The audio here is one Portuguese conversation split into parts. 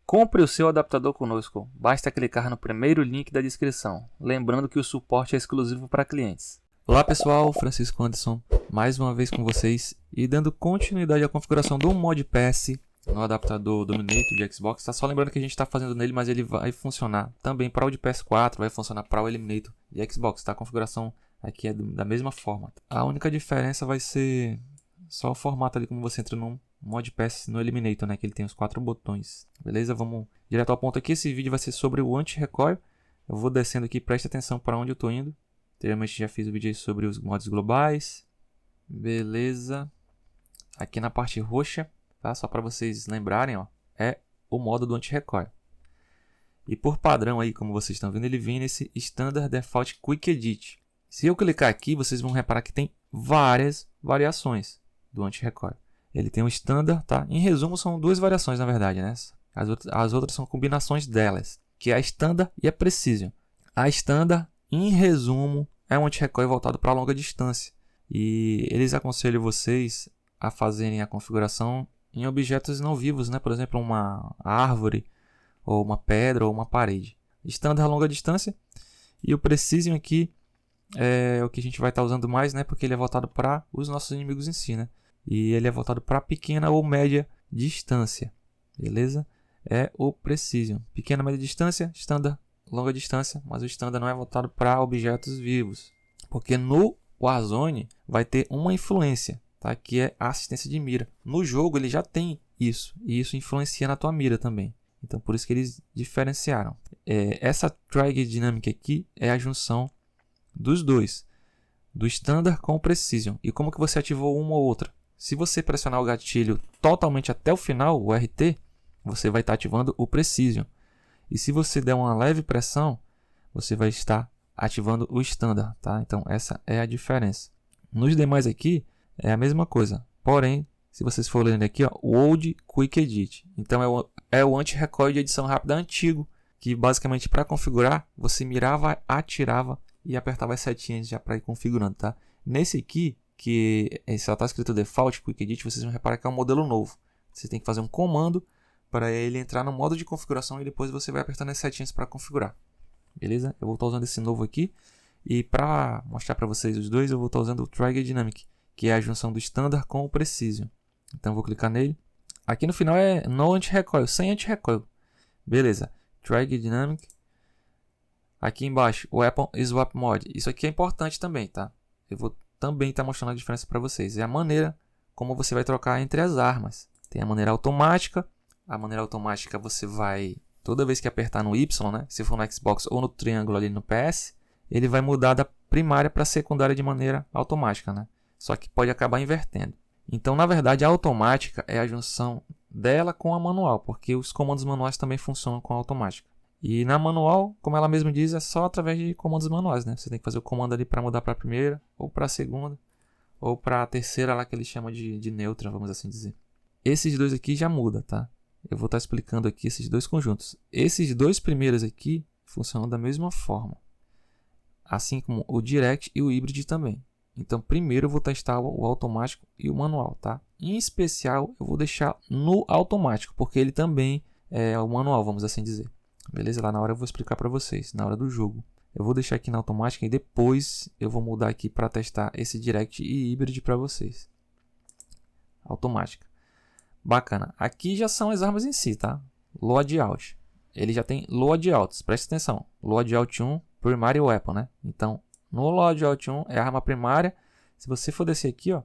Compre o seu adaptador conosco, basta clicar no primeiro link da descrição, lembrando que o suporte é exclusivo para clientes. Olá pessoal, Francisco Anderson, mais uma vez com vocês e dando continuidade à configuração do Modpass no adaptador Dominator de Xbox. Tá só lembrando que a gente está fazendo nele, mas ele vai funcionar também para o de PS4, vai funcionar para o Eliminator de Xbox, tá? A configuração aqui é da mesma forma. A única diferença vai ser só o formato ali, como você entra no Modpass no Eliminator, né? Que ele tem os 4 botões, beleza? Vamos direto ao ponto aqui. Esse vídeo vai ser sobre o anti-recoil. Eu vou descendo aqui, preste atenção para onde eu estou indo. Anteriormente já fiz o vídeo aí sobre os modos globais. Beleza. Aqui na parte roxa, tá? Só para vocês lembrarem, ó, é o modo do anti-recoil. E por padrão aí, como vocês estão vendo, ele vem nesse Standard Default Quick Edit. Se eu clicar aqui, vocês vão reparar que tem várias variações do anti-recoil. Ele tem o Standard, tá? Em resumo, são duas variações, na verdade, né? As outras são combinações delas, que é a Standard e a Precision. A Standard, em resumo, é um anti-recoil voltado para longa distância. E eles aconselham vocês a fazerem a configuração em objetos não vivos, né? Por exemplo, uma árvore, ou uma pedra, ou uma parede. Standard a longa distância. E o Precision aqui é o que a gente vai estar usando mais, né? Porque ele é voltado para os nossos inimigos em si, né? E ele é voltado para pequena ou média distância. Beleza? É o Precision. Pequena, média distância, Standard, longa distância. Mas o Standard não é voltado para objetos vivos. Porque no Warzone vai ter uma influência, tá? Que é a assistência de mira. No jogo ele já tem isso. E isso influencia na tua mira também. Então por isso que eles diferenciaram. Essa Trigger Dynamic aqui é a junção dos dois. Do Standard com o Precision. E como que você ativou uma ou outra? Se você pressionar o gatilho totalmente até o final, o RT, você vai estar ativando o Precision. E se você der uma leve pressão, você vai estar ativando o Standard, tá? Então essa é a diferença. Nos demais aqui é a mesma coisa. Porém, se vocês forem lendo aqui, ó, o Old Quick Edit. Então é o anti-recoil de edição rápida antigo, que basicamente para configurar, você mirava, atirava e apertava as setinhas já para ir configurando, tá? Nesse aqui, que só está escrito Default Quick Edit, vocês vão reparar que é um modelo novo. Você tem que fazer um comando para ele entrar no modo de configuração e depois você vai apertando as setinhas para configurar. Beleza? Eu vou estar usando esse novo aqui. E para mostrar para vocês os dois, eu vou estar usando o Trigger Dynamic, que é a junção do Standard com o Precision. Então eu vou clicar nele. Aqui no final é No Anti-Recoil, sem anti-recoil. Beleza. Trigger Dynamic. Aqui embaixo, o Weapon Swap Mode. Isso aqui é importante também, tá? Eu vou também estar mostrando a diferença para vocês. É a maneira como você vai trocar entre as armas. Tem a maneira automática. A maneira automática você vai, toda vez que apertar no Y, né? Se for no Xbox ou no triângulo ali no PS, ele vai mudar da primária para a secundária de maneira automática, né? Só que pode acabar invertendo. Então, na verdade, a automática é a junção dela com a manual, porque os comandos manuais também funcionam com a automática. E na manual, como ela mesma diz, é só através de comandos manuais, né? Você tem que fazer o comando ali para mudar para a primeira, ou para a segunda, ou para a terceira lá que ele chama de neutra, vamos assim dizer. Esses dois aqui já muda, tá? Eu vou estar explicando aqui esses dois conjuntos. Esses dois primeiros aqui funcionam da mesma forma. Assim como o Direct e o Hybrid também. Então, primeiro eu vou testar o automático e o manual, tá? Em especial, eu vou deixar no automático, porque ele também é o manual, vamos assim dizer. Beleza? Lá na hora eu vou explicar para vocês, na hora do jogo. Eu vou deixar aqui na automática e depois eu vou mudar aqui para testar esse Direct e Hybrid para vocês. Automática. Bacana. Aqui já são as armas em si, tá? Loadout. Ele já tem Loadouts. Presta atenção. Loadout 1, Primary Weapon, né? Então, no Loadout 1 é a arma primária. Se você for descer aqui, ó,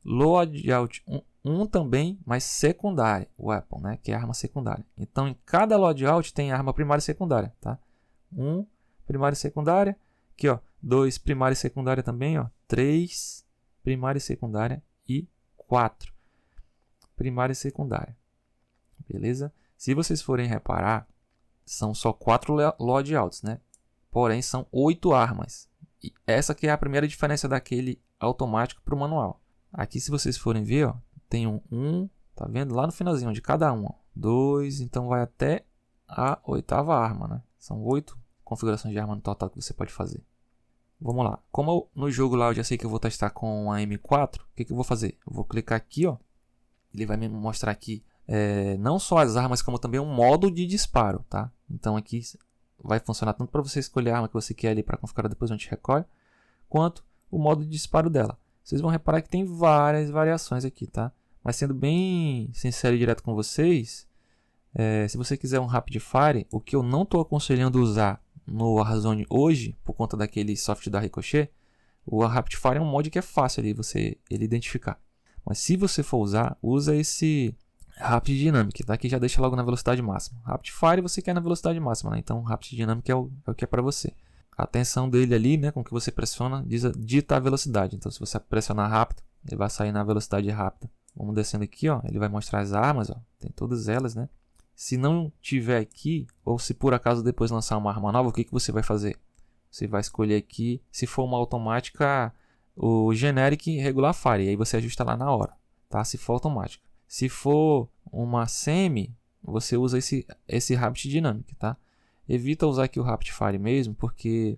Loadout 1 também, mas secundária, Weapon, né? Que é a arma secundária. Então, em cada Loadout tem arma primária e secundária, tá? 1, primária e secundária. Aqui, ó, 2, primária e secundária também, ó. 3, primária e secundária e 4. Primária e secundária. Beleza? Se vocês forem reparar, são só 4 loadouts, né? Porém, são 8 armas. E essa aqui é a primeira diferença daquele automático para o manual. Aqui, se vocês forem ver, ó, tem um, tá vendo? Lá no finalzinho de cada um. 2, então vai até a 8ª arma, né? São 8 configurações de arma no total que você pode fazer. Vamos lá. Como no jogo lá eu já sei que eu vou testar com a M4, o que eu vou fazer? Eu vou clicar aqui, ó. Ele vai me mostrar aqui não só as armas, como também um modo de disparo, tá? Então aqui vai funcionar tanto para você escolher a arma que você quer ali para configurar depois o anti-recoil, quanto o modo de disparo dela. Vocês vão reparar que tem várias variações aqui, tá? Mas sendo bem sincero e direto com vocês, se você quiser um Rapid Fire, o que eu não estou aconselhando usar no Warzone hoje, por conta daquele soft da Ricochet, o Rapid Fire é um mod que é fácil ali ele identificar. Mas se você for usar, usa esse Rapid Dynamic, tá? Que já deixa logo na velocidade máxima. Rapid Fire você quer na velocidade máxima, né? Então Rapid Dynamic é o que é para você. A tensão dele ali, né, com que você pressiona, dita a velocidade. Então se você pressionar rápido, ele vai sair na velocidade rápida. Vamos descendo aqui, ó, ele vai mostrar as armas, ó, tem todas elas, né? Se não tiver aqui, ou se por acaso depois lançar uma arma nova, o que você vai fazer? Você vai escolher aqui, se for uma automática, o Generic Regular Fire, e aí você ajusta lá na hora, tá? Se for automática. Se for uma semi, você usa esse Rapid Dynamic, tá? Evita usar aqui o Rapid Fire mesmo, porque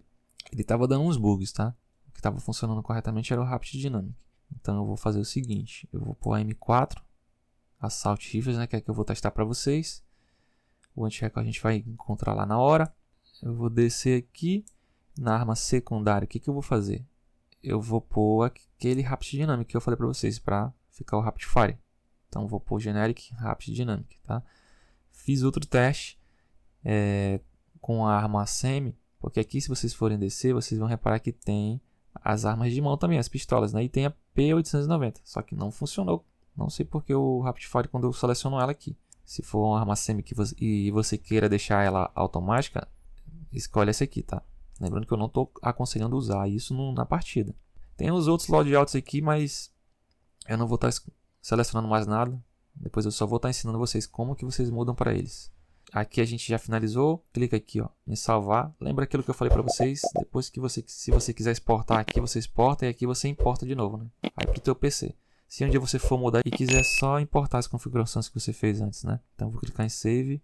ele estava dando uns bugs, tá? O que estava funcionando corretamente era o Rapid Dynamic. Então eu vou fazer o seguinte, eu vou pôr a M4, Assault Rifles, né, que é que eu vou testar para vocês. O anti-recoil a gente vai encontrar lá na hora. Eu vou descer aqui na arma secundária. O que eu vou fazer? Eu vou pôr aquele Rapid Dynamic que eu falei para vocês, para ficar o Rapid Fire. Então vou pôr Generic Rapid Dynamic, tá? Fiz outro teste com a arma semi, porque aqui se vocês forem descer, vocês vão reparar que tem as armas de mão também, as pistolas, né? E tem a P890, só que não funcionou. Não sei porque o Rapid Fire quando eu seleciono ela aqui. Se for uma arma semi e você queira deixar ela automática, escolhe essa aqui, tá? Lembrando que eu não estou aconselhando usar isso na partida. Tem os outros loadouts aqui, mas eu não vou estar selecionando mais nada. Depois eu só vou estar ensinando vocês como que vocês mudam para eles. Aqui a gente já finalizou. Clica aqui, ó, em salvar. Lembra aquilo que eu falei para vocês? Depois que se você quiser exportar aqui, você exporta e aqui você importa de novo, né? Aí para o teu PC. Se um dia você for mudar e quiser só importar as configurações que você fez antes, né? Então vou clicar em Save,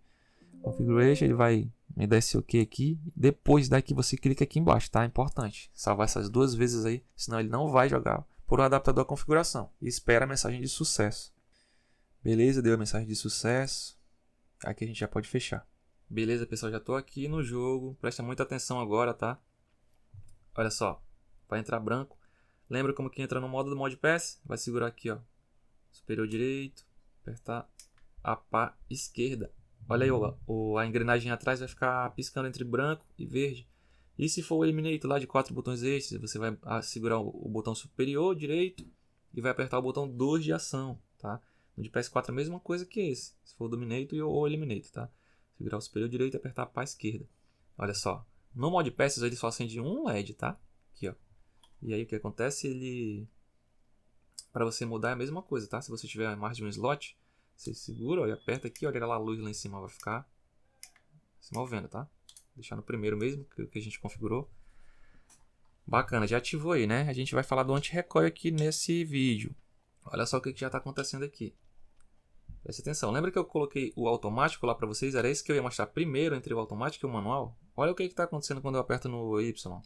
Configuration, ele vai me dar esse OK aqui. Depois daqui você clica aqui embaixo, tá? É importante salvar essas duas vezes aí, senão ele não vai jogar por um adaptador à configuração. E espera a mensagem de sucesso. Beleza, deu a mensagem de sucesso. Aqui a gente já pode fechar. Beleza, pessoal, já estou aqui no jogo. Presta muita atenção agora, tá? Olha só, vai entrar branco. Lembra como que entra no modo do ModPass? Vai segurar aqui, ó, superior direito, apertar a pá esquerda. Olha aí, a engrenagem atrás vai ficar piscando entre branco e verde. E se for o Eliminate lá de 4 botões extras, você vai segurar o botão superior direito e vai apertar o botão 2 de ação, tá? No de PS4 é a mesma coisa que esse, se for o Dominate ou o Eliminate, tá? Segurar o superior direito e apertar a pá esquerda. Olha só, no ModPass ele só acende um LED, tá? Aqui, ó. E aí o que acontece, para você mudar é a mesma coisa, tá? Se você tiver mais de um slot, você segura, ó, e aperta aqui, olha lá a luz lá em cima vai ficar se movendo, tá? Deixar no primeiro mesmo, que a gente configurou. Bacana, já ativou aí, né? A gente vai falar do anti-recoil aqui nesse vídeo. Olha só o que já está acontecendo aqui. Preste atenção, lembra que eu coloquei o automático lá para vocês? Era esse que eu ia mostrar primeiro entre o automático e o manual? Olha o que está acontecendo quando eu aperto no Y.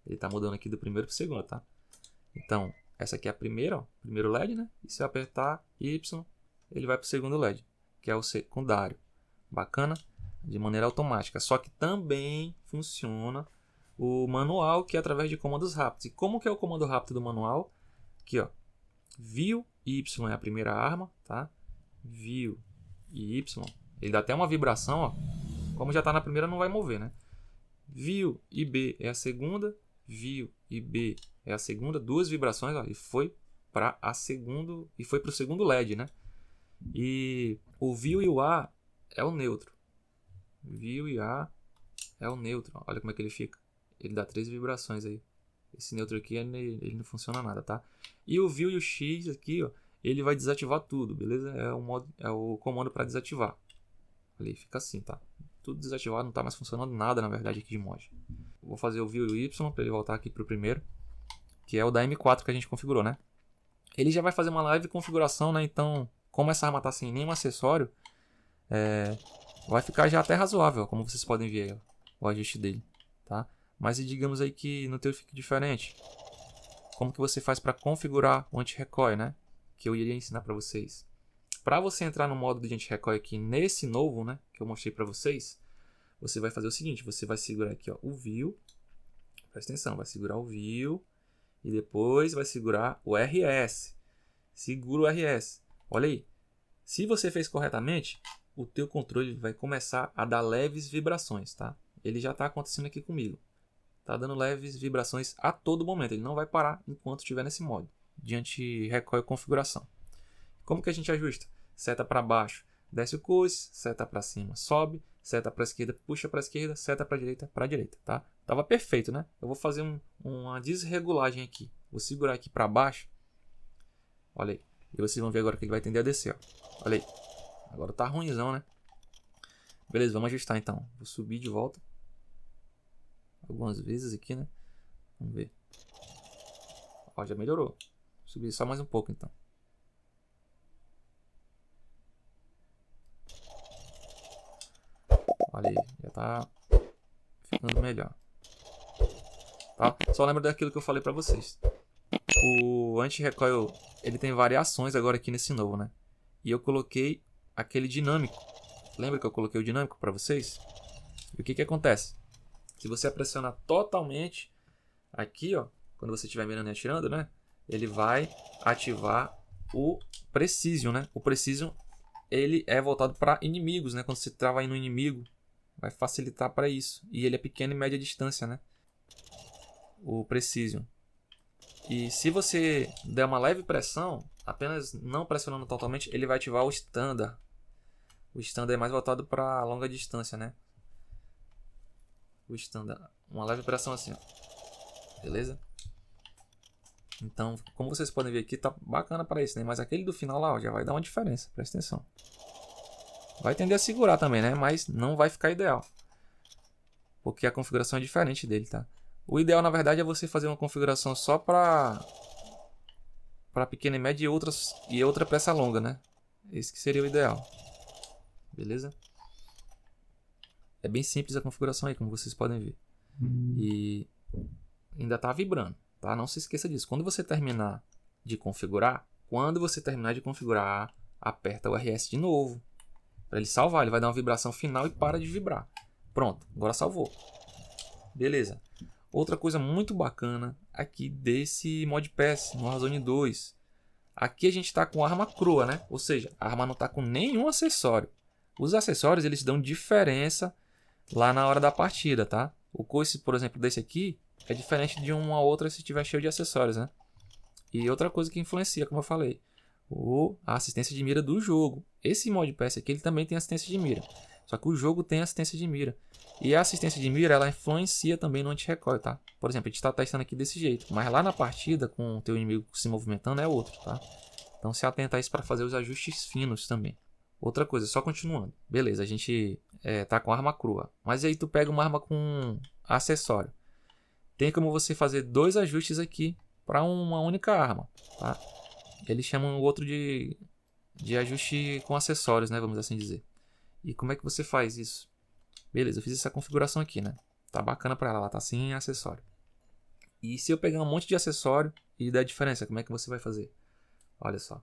Ele está mudando aqui do primeiro para o segundo, tá? Então, essa aqui é a primeira, ó, primeiro LED, né? E se eu apertar Y, ele vai para o segundo LED, que é o secundário. Bacana? De maneira automática. Só que também funciona o manual, que é através de comandos rápidos. E como que é o comando rápido do manual? Aqui, ó. View Y é a primeira arma, tá? View e Y. Ele dá até uma vibração, ó. Como já está na primeira, não vai mover, né? View e B é a segunda. View e B é a segunda, duas vibrações, ó, e foi para o segundo LED, né? E o View e o A é o neutro. View e A é o neutro, ó. Olha como é que ele fica. Ele dá 3 vibrações aí. Esse neutro aqui ele não funciona nada, tá? E o View e o X aqui, ó, ele vai desativar tudo, beleza? É o comando para desativar. Ali fica assim, tá? Tudo desativado, não está mais funcionando nada, na verdade, aqui de mod. Vou fazer o View e o Y para ele voltar aqui para o primeiro, que é o da M4 que a gente configurou, né? Ele já vai fazer uma live configuração, né? Então, como essa arma está sem nenhum acessório, vai ficar já até razoável, como vocês podem ver aí, ó, o ajuste dele, tá? Mas digamos aí que no teu fique diferente. Como que você faz para configurar o anti-recoil, né? Que eu iria ensinar para vocês. para você entrar no modo de anti-recoil aqui nesse novo, né, que eu mostrei para vocês, você vai fazer o seguinte, você vai segurar aqui, ó, o View, presta atenção, vai segurar o View e depois vai segurar o RS. Segura o RS. Olha aí. Se você fez corretamente, o teu controle vai começar a dar leves vibrações, tá? Ele já está acontecendo aqui comigo. Tá dando leves vibrações a todo momento. Ele não vai parar enquanto estiver nesse modo de anti-recoil configuração. Como que a gente ajusta? Seta para baixo, desce o coice, seta para cima, sobe, seta para esquerda, puxa para esquerda, seta para direita, tá? Tava perfeito, né? Eu vou fazer uma desregulagem aqui. Vou segurar aqui para baixo. Olha aí. E vocês vão ver agora que ele vai tender a descer, ó. Olha aí. Agora tá ruimzão, né? Beleza, vamos ajustar então. Vou subir de volta. Algumas vezes aqui, né? Vamos ver. Ó, já melhorou. Subir só mais um pouco então. Olha aí, já tá ficando melhor. Tá? Só lembra daquilo que eu falei pra vocês. O anti-recoil, ele tem variações agora aqui nesse novo, né? E eu coloquei aquele dinâmico. Lembra que eu coloquei o dinâmico para vocês? E o que que acontece? Se você pressionar totalmente aqui, ó, quando você estiver mirando e atirando, né? Ele vai ativar o Precision, né? O Precision, ele é voltado para inimigos, né? Quando você trava aí no inimigo, vai facilitar para isso. E ele é pequeno e média distância, né? O Precision. E se você der uma leve pressão, apenas não pressionando totalmente, ele vai ativar o Standard. O Standard é mais voltado para longa distância, né? O Standard. Uma leve pressão assim, ó. Beleza? Então, como vocês podem ver aqui, tá bacana para isso, né? Mas aquele do final lá, ó, já vai dar uma diferença. Presta atenção. Vai tender a segurar também, né? Mas não vai ficar ideal. Porque a configuração é diferente dele, tá? O ideal, na verdade, é você fazer uma configuração só para pequena e média e outra peça longa, né? Esse que seria o ideal. Beleza? É bem simples a configuração aí, como vocês podem ver. E ainda está vibrando, tá? Não se esqueça disso. Quando você terminar de configurar, aperta o RS de novo. Para ele salvar, ele vai dar uma vibração final e para de vibrar. Pronto, agora salvou. Beleza. Outra coisa muito bacana aqui desse Modpass no Warzone 2. Aqui a gente está com arma crua, né? Ou seja, a arma não está com nenhum acessório. Os acessórios eles dão diferença lá na hora da partida, tá? O coice, por exemplo, desse aqui é diferente de uma outra se tiver cheio de acessórios, né? E outra coisa que influencia, como eu falei, a assistência de mira do jogo. Esse Modpass aqui ele também tem assistência de mira. Só que o jogo tem assistência de mira. E a assistência de mira, ela influencia também no anti-recoil, tá? Por exemplo, a gente está testando aqui desse jeito. Mas lá na partida, com o teu inimigo se movimentando, é outro, tá? Então se atenta a isso para fazer os ajustes finos também. Outra coisa, só continuando. Beleza, a gente tá com arma crua. Mas aí tu pega uma arma com acessório. Tem como você fazer dois ajustes aqui para uma única arma, tá? Eles chamam o outro de ajuste com acessórios, né? Vamos assim dizer. E como é que você faz isso? Beleza, eu fiz essa configuração aqui, né? Tá bacana para ela tá sem acessório. E se eu pegar um monte de acessório e der diferença, como é que você vai fazer? Olha só.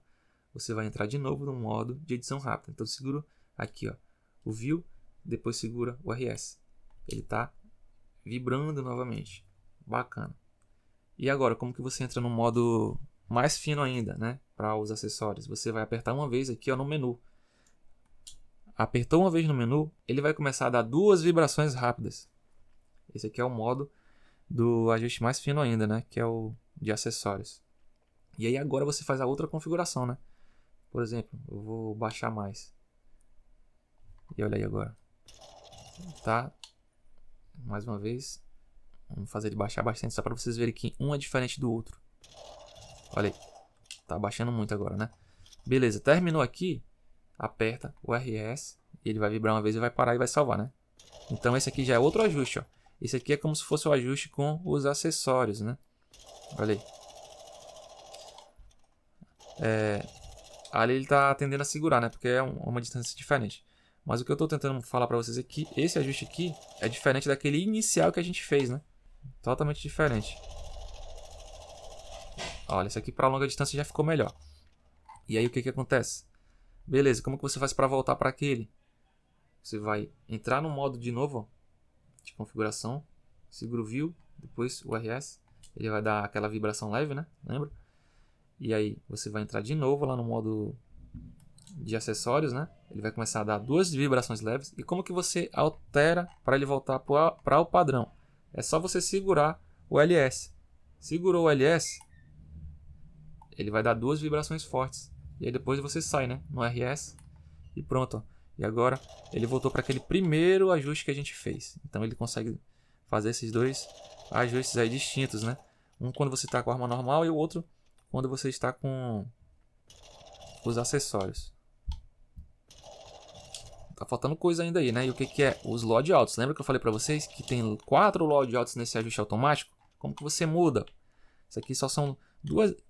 Você vai entrar de novo no modo de edição rápida. Então segura aqui, ó, o View, depois segura o RS. Ele tá vibrando novamente. Bacana. E agora, como que você entra no modo mais fino ainda, né? Para os acessórios. Você vai apertar uma vez aqui, ó, no menu. Apertou uma vez no menu, ele vai começar a dar duas vibrações rápidas. Esse aqui é o modo do ajuste mais fino ainda, né? Que é o de acessórios. E aí agora você faz a outra configuração, né? Por exemplo, eu vou baixar mais. E olha aí agora. Tá? Mais uma vez. Vamos fazer ele baixar bastante, só para vocês verem que um é diferente do outro. Olha aí. Tá baixando muito agora, né? Beleza, terminou aqui. Aperta o RS. E ele vai vibrar uma vez e vai parar e vai salvar, né? Então esse aqui já é outro ajuste, ó. Esse aqui é como se fosse o ajuste com os acessórios, né? Olha aí. Ali ele tá tendendo a segurar, né? Porque é uma distância diferente. Mas o que eu tô tentando falar para vocês é que esse ajuste aqui é diferente daquele inicial que a gente fez, né? Totalmente diferente. Olha, esse aqui para longa distância já ficou melhor. E aí o que que acontece? Beleza, como que você faz para voltar para aquele? Você vai entrar no modo de novo, ó, de configuração, segura o View, depois o RS, ele vai dar aquela vibração leve, né? Lembra? E aí você vai entrar de novo lá no modo de acessórios, né? Ele vai começar a dar 2 vibrações leves. E como que você altera para ele voltar para o padrão? É só você segurar o LS. Segurou o LS, ele vai dar 2 vibrações fortes. E aí depois você sai, né? No RS e pronto, ó. E agora ele voltou para aquele primeiro ajuste que a gente fez. Então ele consegue fazer esses 2 ajustes aí distintos, né? Um quando você está com a arma normal e o outro quando você está com os acessórios. Tá faltando coisa ainda aí, né? E o que é? Os loadouts. Lembra que eu falei para vocês que tem 4 loadouts nesse ajuste automático? Como que você muda? Isso aqui só são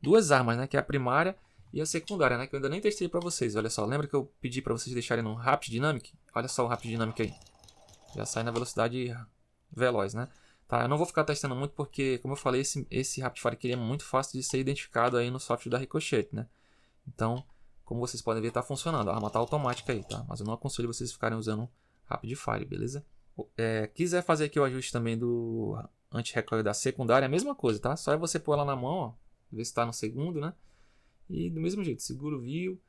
duas armas, né? Que é a primária e a secundária, né? Que eu ainda nem testei para vocês. Olha só, lembra que eu pedi para vocês deixarem no Rapid Dynamic? Olha só o Rapid Dynamic aí. Já sai na velocidade veloz, né? Tá, eu não vou ficar testando muito porque, como eu falei, esse Rapid Fire aqui é muito fácil de ser identificado aí no software da Ricochet, né? Então, como vocês podem ver, está funcionando. A arma está automática aí, tá? Mas eu não aconselho vocês ficarem usando Rapid Fire, beleza? Quiser fazer aqui o ajuste também do anti-recoil da secundária, é a mesma coisa, tá? Só é você pôr ela na mão, ó, ver se está no segundo, né? E do mesmo jeito, segura o View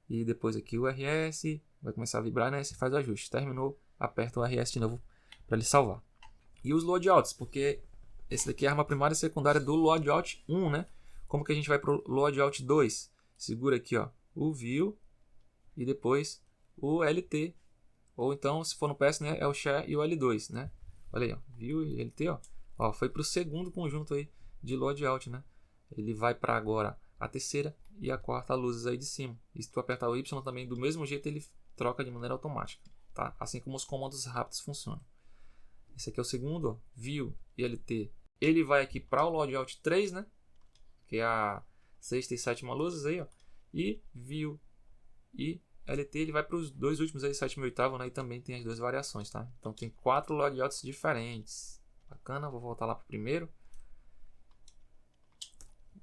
e depois aqui o RS, vai começar a vibrar, né? Você faz o ajuste. Terminou, aperta o RS de novo para ele salvar. E os loadouts, porque esse daqui é a arma primária e secundária do loadout 1, né? Como que a gente vai para o loadout 2? Segura aqui, ó, o View e depois o LT. Ou então, se for no PS, né, é o Share e o L2, né? Olha aí, ó, View e LT, ó, foi para o segundo conjunto aí de loadout, né? Ele vai para agora a terceira e a quarta luzes aí de cima. E se tu apertar o Y também, do mesmo jeito ele troca de maneira automática, tá? Assim como os comandos rápidos funcionam. Esse aqui é o segundo, ó, View e LT. Ele vai aqui para o loadout 3, né? Que é a sexta e sétima luzes aí, ó. E View e LT ele vai para os 2 últimos aí, sétimo e oitavo, né? E também tem as 2 variações, tá? Então tem 4 loadouts diferentes. Bacana, vou voltar lá para o primeiro.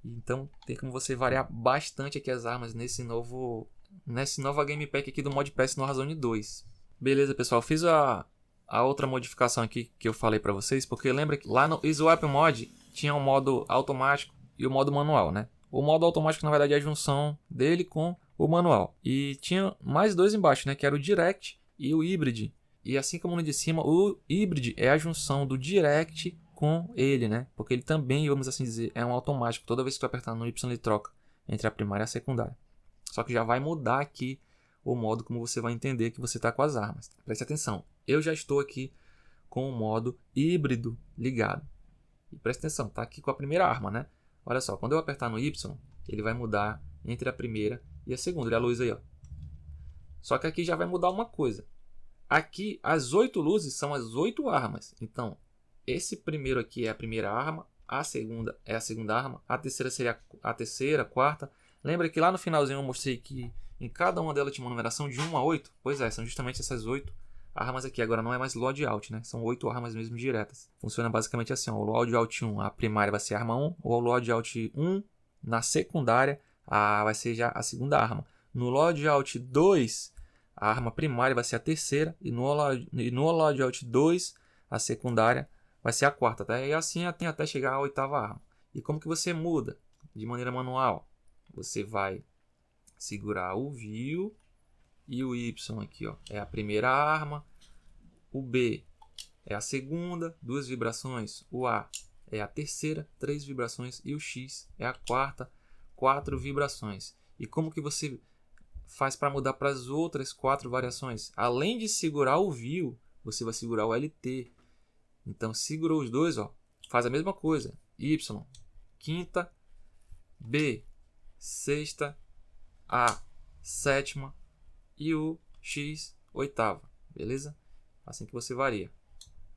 Então tem como você variar bastante aqui as armas nessa nova Game Pack aqui do Modpass no Warzone 2. Beleza, pessoal, fiz a outra modificação aqui que eu falei para vocês, porque lembra que lá no Swap Mod tinha um modo automático e o modo manual, né? O modo automático na verdade é a junção dele com o manual. E tinha mais 2 embaixo, né, que era o Direct e o Hybrid. E assim como no de cima, o Hybrid é a junção do Direct com ele, né? Porque ele também, vamos assim dizer, é um automático. Toda vez que tu apertar no Y ele troca entre a primária e a secundária. Só que já vai mudar aqui o modo como você vai entender que você está com as armas. Preste atenção, eu já estou aqui com o modo híbrido ligado. E preste atenção, tá aqui com a primeira arma, né? Olha só, quando eu apertar no Y, ele vai mudar entre a primeira e a segunda. Olha a luz aí, ó. Só que aqui já vai mudar uma coisa. Aqui, as 8 luzes são as 8 armas. Então, esse primeiro aqui é a primeira arma, a segunda é a segunda arma, a terceira seria a terceira, a quarta. Lembra que lá no finalzinho eu mostrei que em cada uma delas tinha uma numeração de 1 a 8? Pois é, são justamente essas 8 armas aqui. Agora não é mais loadout, né? São 8 armas mesmo diretas. Funciona basicamente assim, ó. O loadout 1, a primária vai ser a arma 1. O loadout 1, na secundária, vai ser já a segunda arma. No loadout 2, a arma primária vai ser a terceira. E no loadout 2, a secundária vai ser a quarta, tá? E assim tem até chegar à 8ª arma. E como que você muda? De maneira manual. Você vai segurar o View e o Y aqui, ó, é a primeira arma. O B é a segunda, 2 vibrações. O A é a terceira, 3 vibrações. E o X é a quarta, 4 vibrações. E como que você faz para mudar para as outras 4 variações? Além de segurar o View, você vai segurar o LT. Então, segurou os dois, ó, faz a mesma coisa. Y, quinta, B, sexta, A, sétima e o X, oitava. Beleza? Assim que você varia.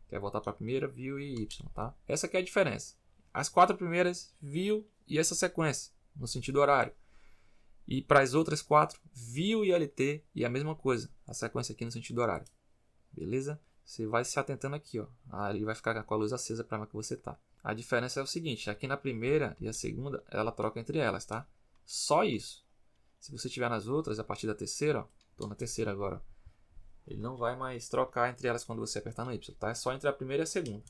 Quer voltar para a primeira, View e Y, tá? Essa aqui é a diferença. As 4 primeiras, View e essa sequência, no sentido horário. E para as outras 4, View e LT e a mesma coisa, a sequência aqui no sentido horário. Beleza? Você vai se atentando aqui, ó. Ele vai ficar com a luz acesa para onde você tá. A diferença é o seguinte, aqui na primeira e a segunda, ela troca entre elas, tá? Só isso. Se você estiver nas outras, a partir da terceira, ó, tô na terceira agora, ele não vai mais trocar entre elas quando você apertar no Y, tá? É só entre a primeira e a segunda.